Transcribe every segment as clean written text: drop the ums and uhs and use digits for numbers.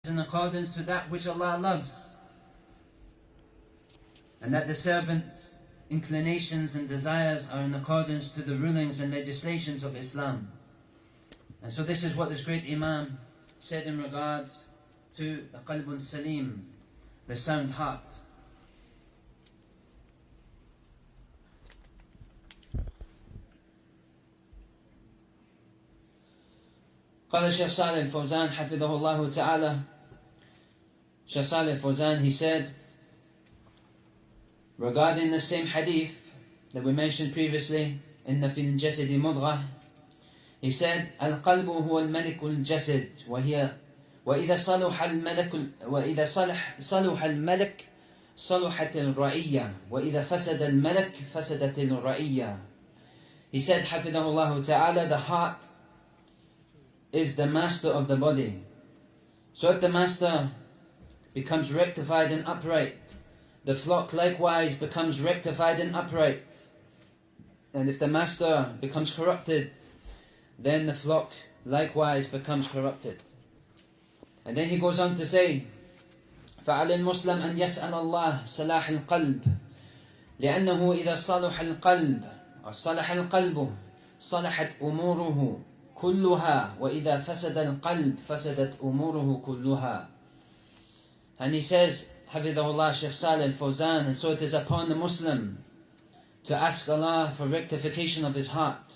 in accordance to that which Allah loves, and that the servant's inclinations and desires are in accordance to the rulings and legislations of Islam. And so this is what this great Imam said in regards to the qalb as-salīm, the sound heart. قال Shaykh Ṣāliḥ al-Fawzān hafidhahullāh ta'ala. Shaykh Ṣāliḥ al-Fawzān, he said, regarding the same hadith that we mentioned previously, إن في الجسد مضغة, he said, al-qalb huwa al-malik al-jasad, وإذا صلح الملك صلحت الرعية, وإذا فسد الملك فسدت الرعية. He said, hafidhahullah ta'ala, the heart is the master of the body. So if the master becomes rectified and upright, the flock likewise becomes rectified and upright. And if the master becomes corrupted, then the flock likewise becomes corrupted. And then he goes on to say, فَعَلَى الْمُسْلِمِ أَنْ يَسْأَلَ اللَّهِ صَلَاحَ الْقَلْبِ لِأَنَّهُ إِذَا صَلُحَ الْقَلْبِ أو صَلَحَ الْقَلْبُ صَلَحَتْ أُمُورُهُ كُلُّهَا وَإِذَا فَسَدَ الْقَلْبِ فَسَدَتْ أُمُورُهُ كُلُّهَا. And he says, hafidhahullah, Shaykh Ṣāliḥ al-Fawzān, and so it is upon the Muslim to ask Allah for rectification of his heart.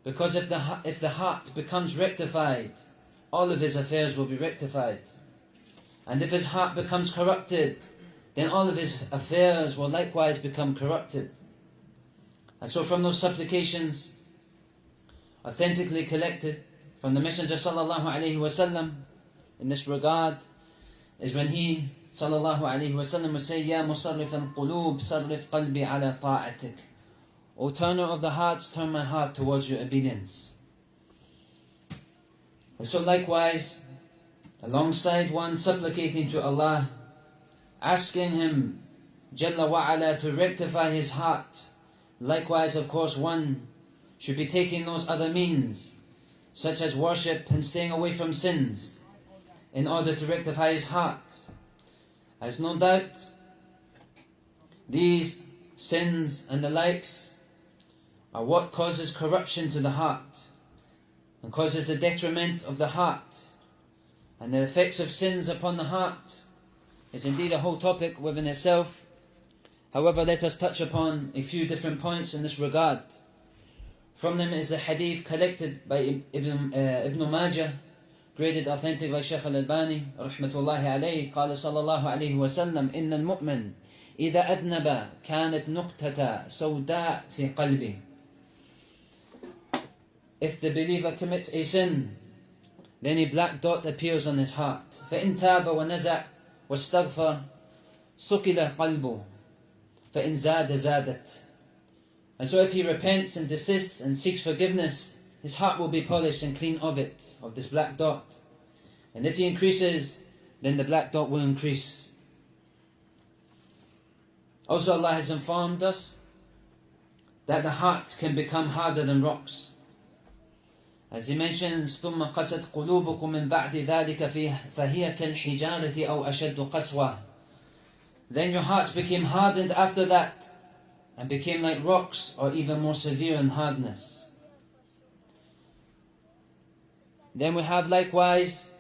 Because if the heart becomes rectified, all of his affairs will be rectified. And if his heart becomes corrupted, then all of his affairs will likewise become corrupted. And so from those supplications authentically collected from the Messenger sallallahu alaihi wasallam in this regard is when he sallallahu alaihi wasallam would say, Ya musarrif al-qulub, sarrif qalbi ala ta'atik. O turner of the hearts, turn my heart towards your obedience. And so likewise, alongside one supplicating to Allah, asking Him Jalla wa'ala to rectify his heart, likewise of course one should be taking those other means, such as worship and staying away from sins, in order to rectify his heart. As no doubt, these sins and the likes are what causes corruption to the heart and causes a detriment of the heart. And the effects of sins upon the heart is indeed a whole topic within itself. However, let us touch upon a few different points in this regard. From them is the hadith collected by Ibn Majah, graded authentic by Shaykh al-Albani rahmatullahi alayhi. قال صلى الله عليه وسلم إن المؤمن إذا أذنب كانت نقطة سوداء في قلبه. If the believer commits a sin, then a black dot appears on his heart. فإن تاب ونزع واستغفر سكل قلبه فإن زاد زادت. And so if he repents and desists and seeks forgiveness, his heart will be polished and clean of it, of this black dot. And if he increases, then the black dot will increase. Also, Allah has informed us that the heart can become harder than rocks. As He mentions, ثُمَّ قَسَتْ قُلُوبُكُم مِّن بَعْدِ ذَلِكَ فَهِيَ كَالْحِجَارَةِ أَوْ أَشَدُّ قَسْوَةً. Then your hearts became hardened after that, and became like rocks, or even more severe in hardness. Then we have likewise,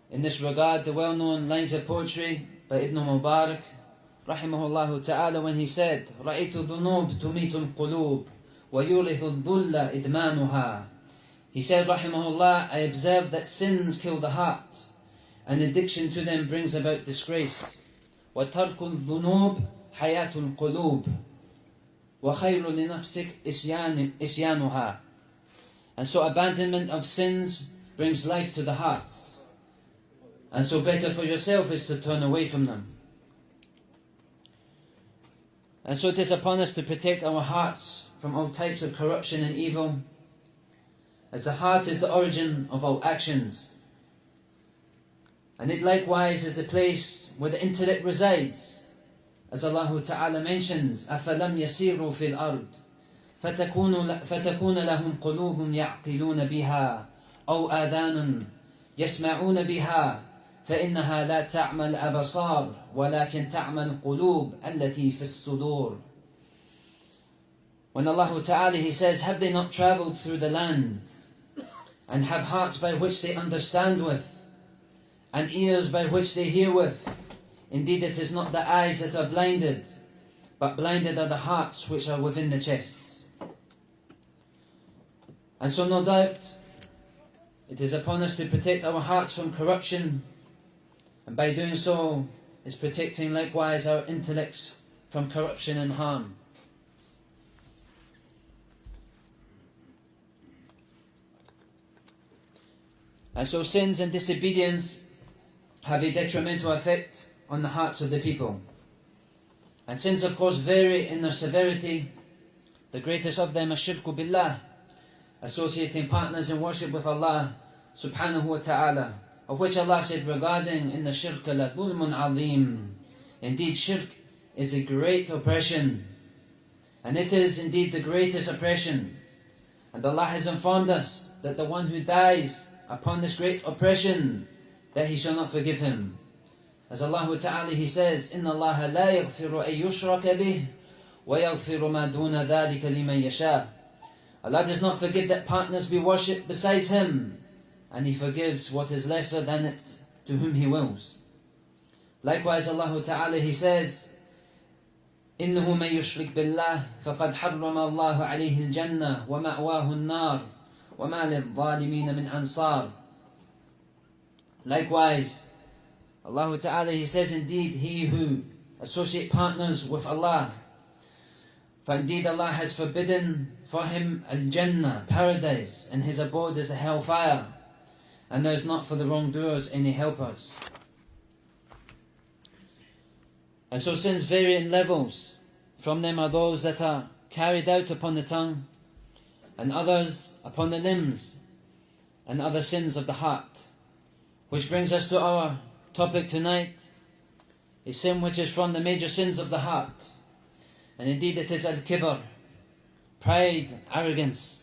in this regard, the well-known lines of poetry by Ibn Mubarak, rahimahullah ta'ala, when he said, رَأَيْتُ ذُنُوبْ تُمِيتُ الْقُلُوبِ وَيُورِثُ الذُّلَّ إِدْمَانُهَا. He said, rahimahullah, I observed that sins kill the heart, and addiction to them brings about disgrace. وَتَرْكُ الذُّنُوبِ حَيَاةُ الْقُلُوبِ وَخَيْرُ لِنَفْسِكَ إِسْيَانُهَا. And so abandonment of sins brings life to the hearts. And so better for yourself is to turn away from them. And so it is upon us to protect our hearts from all types of corruption and evil, as the heart is the origin of all actions. And it likewise is the place where the intellect resides. As Allah Ta'ala mentions, أَفَلَمْ يَسِيرُوا فِي الْأَرْضِ فَتَكُونَ لَهُمْ قُلُوبٌ يَعْقِلُونَ بِهَا أَوْ آذَانٌ يسمعون بها فإنها لا تعمى الأبصار ولكن تعمى القلوب التي في الصدور. When Allah Ta'ala, He says, have they not travelled through the land and have hearts by which they understand with and ears by which they hear with? Indeed, it is not the eyes that are blinded, but blinded are the hearts which are within the chests. And so no doubt, it is upon us to protect our hearts from corruption, and by doing so, is protecting likewise our intellects from corruption and harm. And so sins and disobedience have a detrimental effect on the hearts of the people. And sins, of course, vary in their severity. The greatest of them is shirku billah, associating partners in worship with Allah subhanahu wa ta'ala, of which Allah said regarding in the shirk la dhulmun azim. Indeed, shirk is a great oppression, and it is indeed the greatest oppression. And Allah has informed us that the one who dies upon this great oppression, that He shall not forgive him. As Allah Ta'ala, He says, إِنَّ اللَّهَ لَا يَغْفِرُ أَن يُشْرَكَ بِهِ وَيَغْفِرُ مَا دُونَ ذَلِكَ لِمَن يَشَاءُ. Allah does not forgive that partners be worshipped besides Him, and He forgives what is lesser than it to whom He wills. Likewise, Allah Ta'ala, He says, إِنَّهُ مَن يُشْرِكْ بِاللَّهِ فَقَدْ حَرَّمَ اللَّهُ عَلَيْهِ الْجَنَّةَ وَمَأْوَاهُ النَّارُ وَمَا لِلظَّالِمِينَ مِنْ أَنصَارٍ. Likewise, Allah Ta'ala, He says, indeed, he who associate partners with Allah, for indeed Allah has forbidden for him al-Jannah, paradise, and his abode is a hellfire, and there is not for the wrongdoers any helpers. And so sins vary in levels. From them are those that are carried out upon the tongue, and others upon the limbs, and other sins of the heart. Which brings us to our topic tonight, a sin which is from the major sins of the heart. And indeed it is al-kibr, pride, arrogance.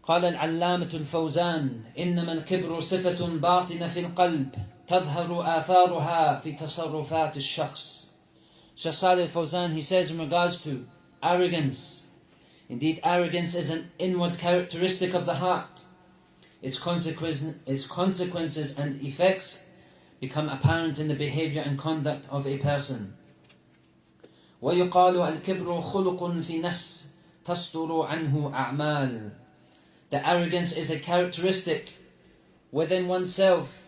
قال العلامة الفوزان إنما الكبر صفة باطنة في القلب تظهر آثارها في تصرفات الشخص. Shaykh Ṣāliḥ al-Fawzān, he says in regards to arrogance, indeed arrogance is an inward characteristic of the heart. Its consequences and effects become apparent in the behavior and conduct of a person. ويقال الكبر خلق في نفس تصدر عنه أعمال. The arrogance is a characteristic within oneself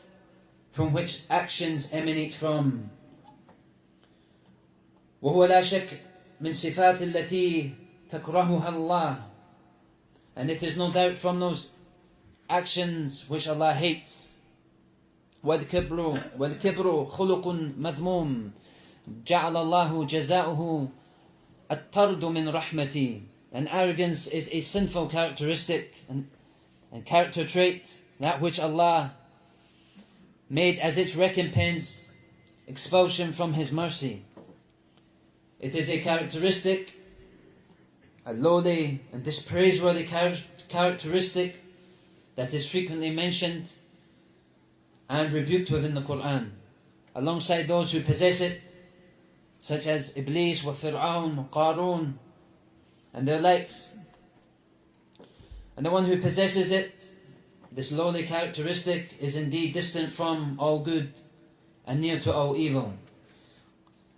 from which actions emanate from. وهو لا شك من صفات التي تكرهها الله. And it is no doubt from those actions which Allah hates. والكبر خلق مذموم جعل الله جزاؤه الطرد من رحمتي. And arrogance is a sinful characteristic and character trait, that which Allah made as its recompense expulsion from His mercy. It is a characteristic, a lowly and dispraiseworthy characteristic that is frequently mentioned and rebuked within the Quran, alongside those who possess it, such as Iblis, wa Fir'aun, Qarun, and their likes. And the one who possesses it, this lowly characteristic, is indeed distant from all good and near to all evil.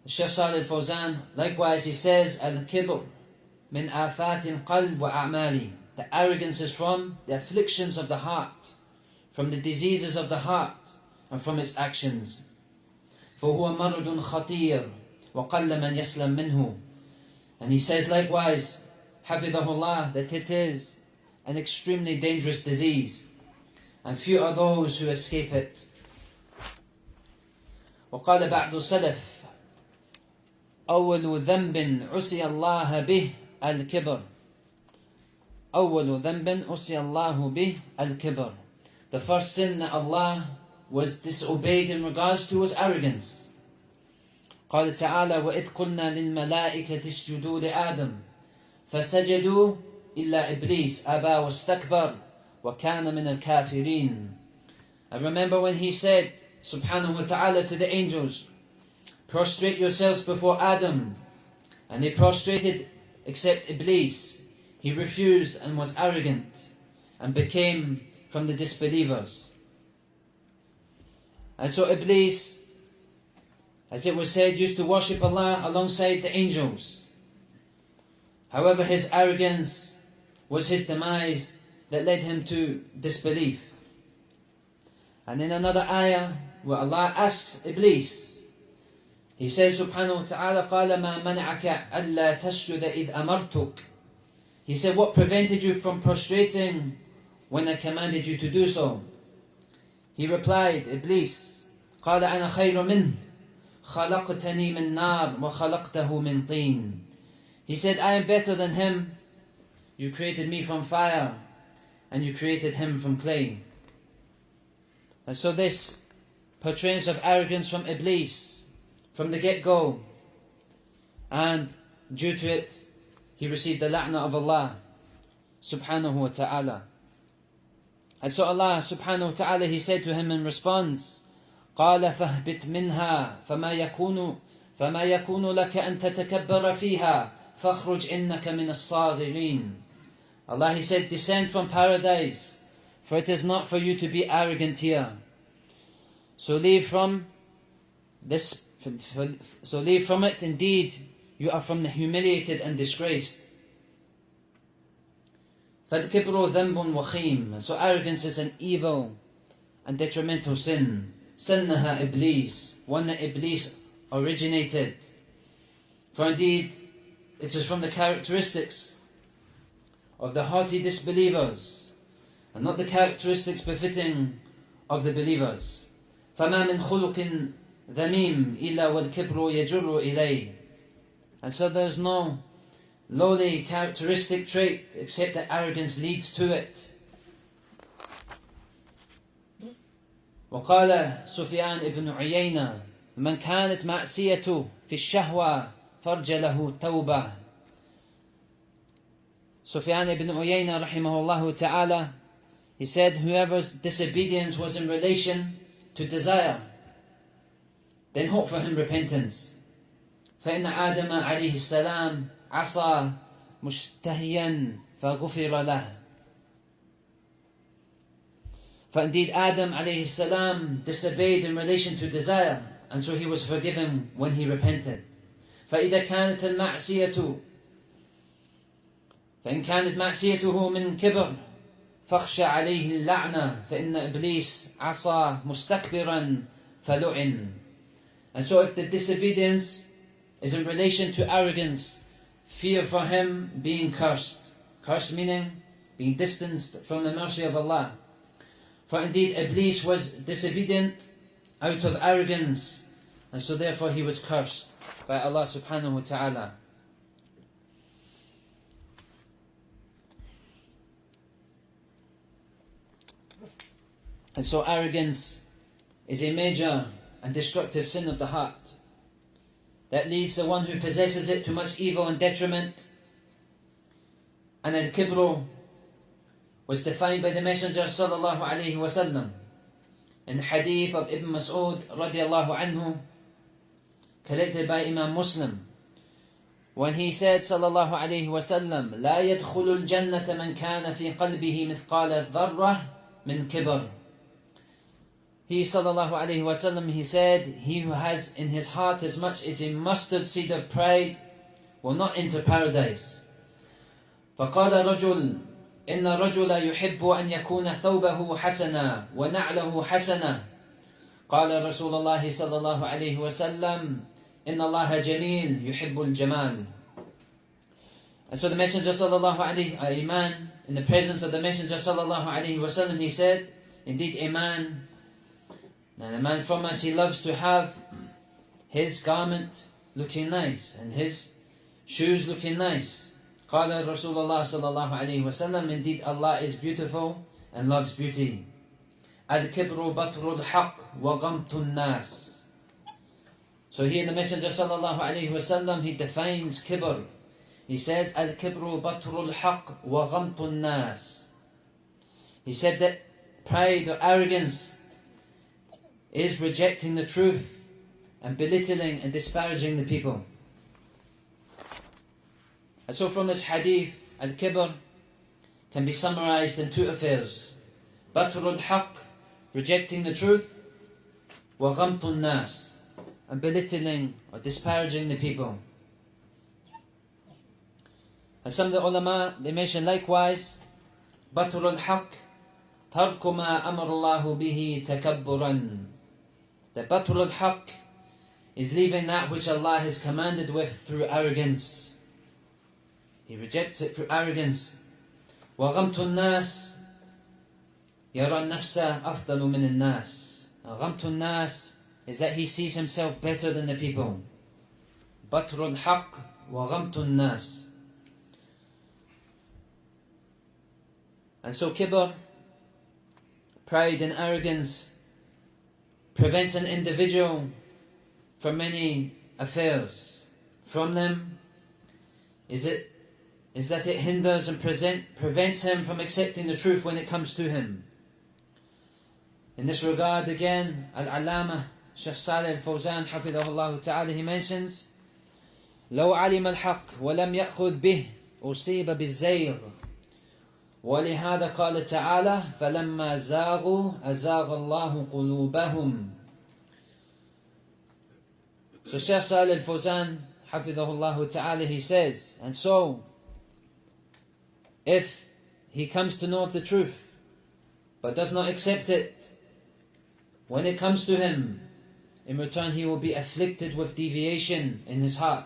Shaykh Ṣāliḥ al-Fawzān, likewise, he says, al-kibr min afat al-qalb wa a'mali. The arrogance is from the afflictions of the heart, from the diseases of the heart, and from its actions. فهو مرض خطير وقل من يسلم منه. And he says likewise, hafidhahullāh, that it is an extremely dangerous disease, and few are those who escape it. وقال بعض السلف أول ذنب عصي الله به الكبر. أول ذنب عصي الله به الكبر. The first sin that Allah was disobeyed in regards to was arrogance. قال تعالى وإذ قلنا للملائكة اسجدوا لآدم فسجدوا إلا إبليس أبى واستكبر وكان من الكافرين. I remember when he said, subhanahu wa ta'ala, to the angels, prostrate yourselves before Adam. And they prostrated except Iblis. He refused and was arrogant and became from the disbelievers. And so Iblis, as it was said, used to worship Allah alongside the angels. However, his arrogance was his demise that led him to disbelief. And in another ayah, where Allah asks Iblis, He says subhanahu wa ta'ala, قَالَ مَا مَنَعَكَ أَلَّا تَسْجُدَ إِذْ أَمَرْتُكَ. He said, what prevented you from prostrating when I commanded you to do so? He replied, Iblis, قَالَ أَنَا خَيْرٌ مِنْهُ خَلَقْتَنِي مِنْ نَارٍ وَخَلَقْتَهُ مِنْ طِينٍ. He said, I am better than him. You created me from fire, and you created him from clay. And so this portrayance of arrogance from Iblis, from the get-go, and due to it, he received the la'na of Allah subhanahu wa ta'ala. And so Allah subhanahu wa ta'ala, He said to him in response, قَالَ فَاهْبِتْ مِنْهَا فَمَا يَكُونُ لَكَ أَن تَتَكَبَّرَ فِيهَا فَاخْرُجْ إِنَّكَ مِنَ الصَّاغِرِينَ. Allah, He said, descend from paradise, for it is not for you to be arrogant here. So leave from this. So leave from it. Indeed, you are from the humiliated and disgraced. فَالْكِبْرُ ذَنْبٌ وَخِيمٌ. So arrogance is an evil and detrimental sin. سَنَّهَا Iblis, one that Iblis originated. For indeed, it is from the characteristics of the haughty disbelievers, and not the characteristics befitting of the believers. فَمَا مِنْ خُلُقٍ ذَمِيمٍ إِلَّا وَالْكِبْرُ يَجُرُّ إِلَيْهِ. And so there is no lowly characteristic trait except that arrogance leads to it. وقال سفيان ابن عيينة من كانت معصيته في الشهوة فرج له توبة. Sufyan ibn Uyaynah rahimahullah ta'ala, he said, whoever's disobedience was in relation to desire, then hope for him repentance. فإن آدم عليه السلام عصى مشتهيا فغفر له. For indeed Adam alayhi salam disobeyed in relation to desire, and so he was forgiven when he repented. فإذا كانت المعصية فإن كانت معصيته من كبر فاخشى عليه اللعنة فإن إبليس عصى مستكبرا فلعن. And so if the disobedience is in relation to arrogance, fear for him being cursed. Cursed meaning being distanced from the mercy of Allah. For indeed Iblis was disobedient out of arrogance, and so therefore he was cursed by Allah subhanahu wa ta'ala. And so arrogance is a major and destructive sin of the heart that leads the one who possesses it to much evil and detriment. And al-kibru was defined by the Messenger sallallahu alayhi wa sallam in the hadith of Ibn Mas'ud radiallahu anhu, collected by Imam Muslim, when he said sallallahu alayhi wa sallam, لا يدخل الجنة من كان في قلبه مثقال ذرة من كبر. He sallallahu alayhi wa sallam, he said, he who has in his heart as much as a mustard seed of pride will not enter paradise. فقال رجل إن الرجل يحب أن يكون ثوبه حسنا ونعله حسنا. قال رسول الله صلى الله عليه وسلم إن الله جميل يحب الجمال. And so the Messenger sallallahu alayhi wa sallam, in the presence of the Messenger sallallahu alayhi wa sallam, he said, indeed a man from us, he loves to have his garment looking nice and his shoes looking nice. قال رسول الله صلى الله عليه وسلم, indeed Allah is beautiful and loves beauty. الكبر بطر الحق وغمط الناس. So here the Messenger صلى الله عليه وسلم, he defines kibr. He says الكبر بطر الحق وغمط الناس. He said that pride or arrogance is rejecting the truth and belittling and disparaging the people. And so from this hadith, al-kibr can be summarized in two affairs: batrul haqq, rejecting the truth, wa ghamtun nas, and belittling or disparaging the people. And some of the ulama, they mention likewise, batrul haqq, tarku ma amarallahu bihi takabburan. The batrul haqq is leaving that which Allah has commanded with through arrogance. He rejects it through arrogance. وَغَمْتُ النَّاسِ يَرَى النَّفْسَ أَفْضَلُ مِنَ النَّاسِ. غَمْتُ النَّاسِ is that he sees himself better than the people. بَطْرُ الْحَقِّ وَغَمْتُ النَّاسِ. And so kibr, pride and arrogance, prevents an individual from many affairs. From them is that it hinders and prevents him from accepting the truth when it comes to him. In this regard again, al-Allāmah Shaykh Ṣāliḥ al-Fawzān hafidhahullāh ta'ala, he mentions, لو علم الحق ولم يأخذ به أصيب بالزيغ ولهذا قال تعالى فلما زاغوا أزاغ الله قلوبهم. So Shaykh Ṣāliḥ al-Fawzān hafidhahullah ta'ala, he says, and so if he comes to know of the truth but does not accept it, when it comes to him, in return he will be afflicted with deviation in his heart.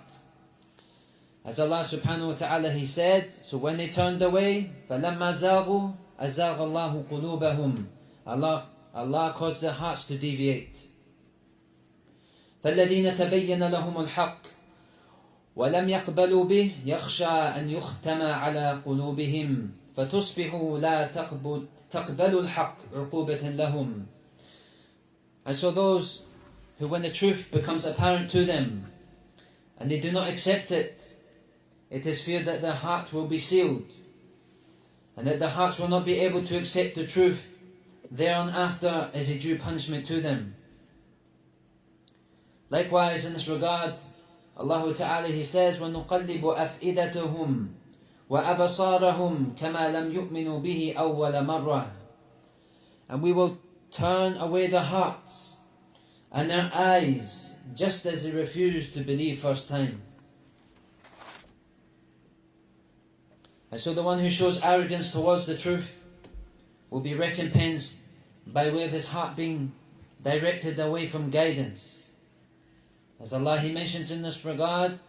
As Allah subhanahu wa ta'ala, he said, so when they turned away, فَلَمَّا زَاغُوا أَزَاغَ اللَّهُ قُلُوبَهُم. Allah caused their hearts to deviate. فَالَّذِينَ تَبَيَّنَ لَهُمُ الْحَقِّ وَلَمْ يَقْبَلُوا بِهِ يَخْشَى أَنْ يُخْتَمَ عَلَى قُلُوبِهِمْ فَتُصْبِحُوا لَا تَقْبَلُوا الْحَقِّ عُقُوبَةً لَهُمْ. And so those who, when the truth becomes apparent to them and they do not accept it, it is feared that their heart will be sealed and that their hearts will not be able to accept the truth thereafter as a due punishment to them. Likewise, in this regard, Allah Ta'ala, he says, وَنُقَلِّبُ أَفْئِدَتُهُمْ وَأَبَصَارَهُمْ كَمَا لَمْ يُؤْمِنُوا بِهِ أَوَّلَ مَرَّةٍ. And we will turn away their hearts and their eyes just as they refused to believe first time. And so the one who shows arrogance towards the truth will be recompensed by way of his heart being directed away from guidance. As Allah, he mentions in this regard,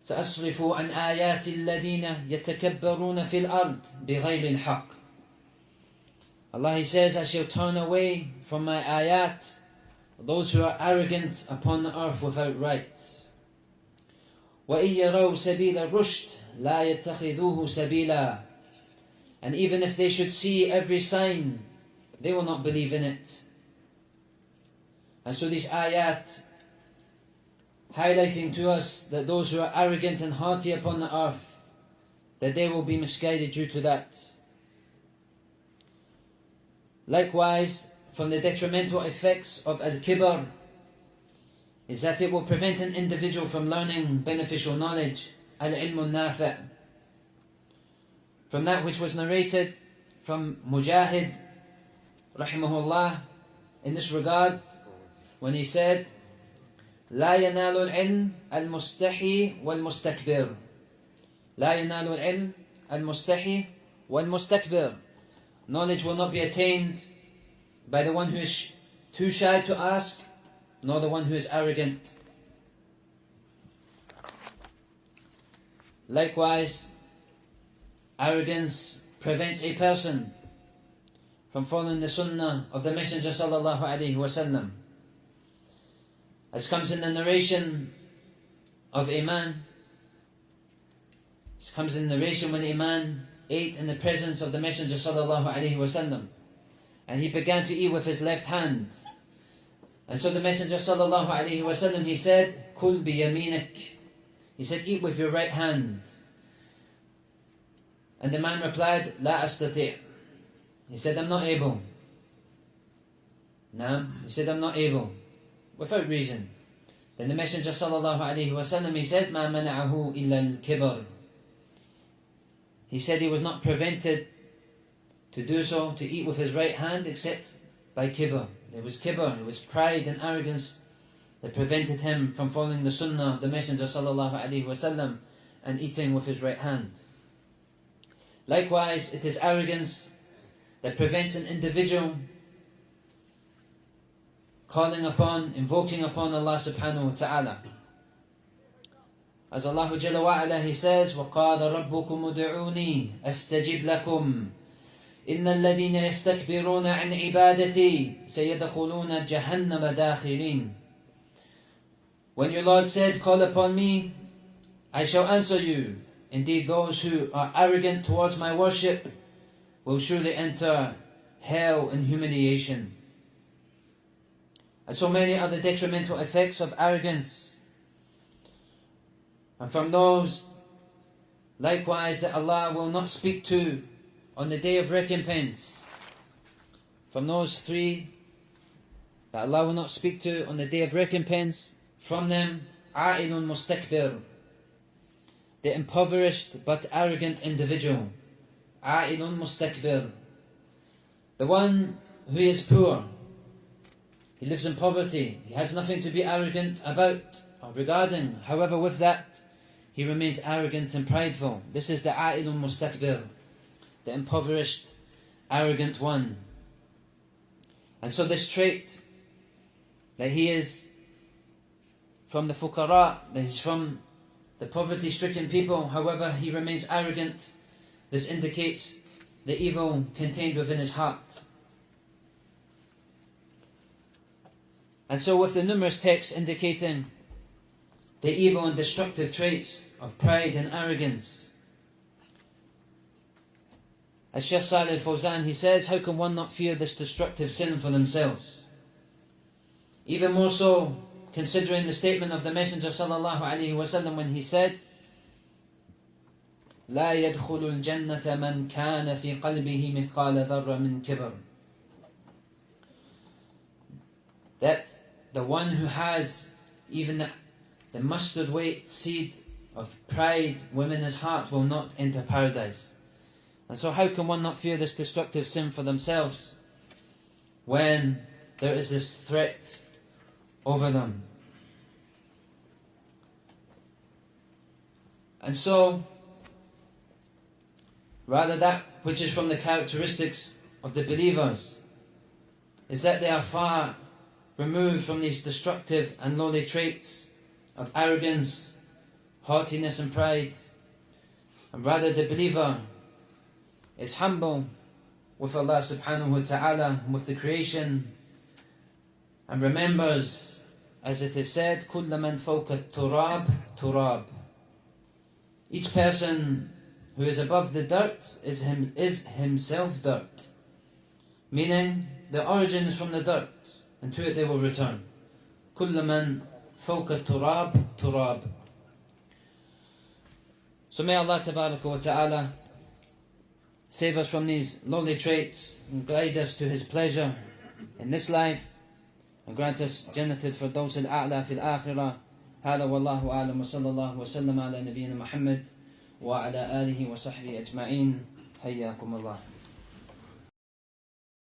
سأصرف عن آيات الذين يتكبرون في الأرض بغير الحق. Allah, he says, I shall turn away from my ayat those who are arrogant upon the earth without right. وَإِن يَرَوْا سَبِيلَ الرُّشْدِ لَا يَتَّخِذُوهُ سَبِيلًا. And even if they should see every sign, they will not believe in it. And so these ayat highlighting to us that those who are arrogant and haughty upon the earth, that they will be misguided due to that. Likewise, from the detrimental effects of al-kibr is that it will prevent an individual from learning beneficial knowledge, al-ilm al-nafi'. From that which was narrated from Mujahid, rahimahullah, in this regard, when he said, لا ينال العلم المستحي والمستكبر. لا ينال العلم المستحي والمستكبر. Knowledge will not be attained by the one who is too shy to ask, nor the one who is arrogant. Likewise, arrogance prevents a person from following the Sunnah of the Messenger sallallahu alaihi wasallam. As comes in the narration of a man, as comes in the narration when a man ate in the presence of the Messenger sallallahu alaihi wasallam, and he began to eat with his left hand. And so the Messenger sallallahu alaihi wasallam, he said, "Kul bi yaminik." He said, "Eat with your right hand." And the man replied, "La astati'." He said, "I'm not able." No, he said, I'm not able, without reason. Then the Messenger sallallahu alaihi wasallam, he said, مَا مَنَعَهُ إِلَّا الْكِبَرِ. He said he was not prevented to do so, to eat with his right hand, except by kibr. There was kibr, it was pride and arrogance that prevented him from following the Sunnah of the Messenger sallallahu alaihi wasallam and eating with his right hand. Likewise, it is arrogance that prevents an individual calling upon, invoking upon Allah subhanahu wa ta'ala. As Allah Jalla wa ala, He says, وَقَالَ رَبُّكُمُ ادْعُونِي أَسْتَجِبْ لَكُمْ إِنَّ الَّذِينَ يَسْتَكْبِرُونَ عَنْ عِبَادَتِي سَيَدْخُلُونَ جَهَنَّمَ دَاخِرِينَ. When your Lord said, call upon me, I shall answer you. Indeed, those who are arrogant towards my worship will surely enter hell in humiliation. And so many are the detrimental effects of arrogance. And from those, likewise, that Allah will not speak to on the day of recompense. From those three that Allah will not speak to on the day of recompense, from them, عَائِلٌ مُسْتَكْبِرٌ, the impoverished but arrogant individual. عَائِلٌ مُسْتَكْبِرٌ, the one who is poor. He lives in poverty. He has nothing to be arrogant about or regarding. However, with that, he remains arrogant and prideful. This is the عَائِلٌ مُسْتَكْبِرٌ, the impoverished, arrogant one. And so this trait, that he is from the fuqara, that he's from the poverty-stricken people, however he remains arrogant, this indicates the evil contained within his heart. And so with the numerous texts indicating the evil and destructive traits of pride and arrogance, as Shaykh Ṣāliḥ al-Fawzān, he says, how can one not fear this destructive sin for themselves? Even more so, considering the statement of the Messenger sallallahu alaihi wasallam when he said, لا يدخل الجنة من كان في قلبه مثقال ذرة من كبر. That the one who has even the mustard weight seed of pride within his heart will not enter paradise. And so how can one not fear this destructive sin for themselves when there is this threat over them? And so, rather that which is from the characteristics of the believers is that they are far removed from these destructive and lowly traits of arrogance, haughtiness and pride. And rather the believer is humble with Allah subhanahu wa ta'ala, with the creation, and remembers, as it is said, كُلَّ مَنْ فَوْقَ التُّرَابِ تُرَابِ. Each person who is above the dirt is himself dirt. Meaning, the origin is from the dirt, and to it they will return. كُلَّ مَنْ فَوْقَ التُّرَابِ تُرَابِ. So may Allah tabaraka wa ta'ala save us from these lowly traits and guide us to His pleasure in this life, and grant us Jannatul Firdaus al-A'la fil akhirah. هذا والله أعلم وصلى الله وسلم على نبينا محمد وعلى آله وصحبه أجمعين. حياكم الله.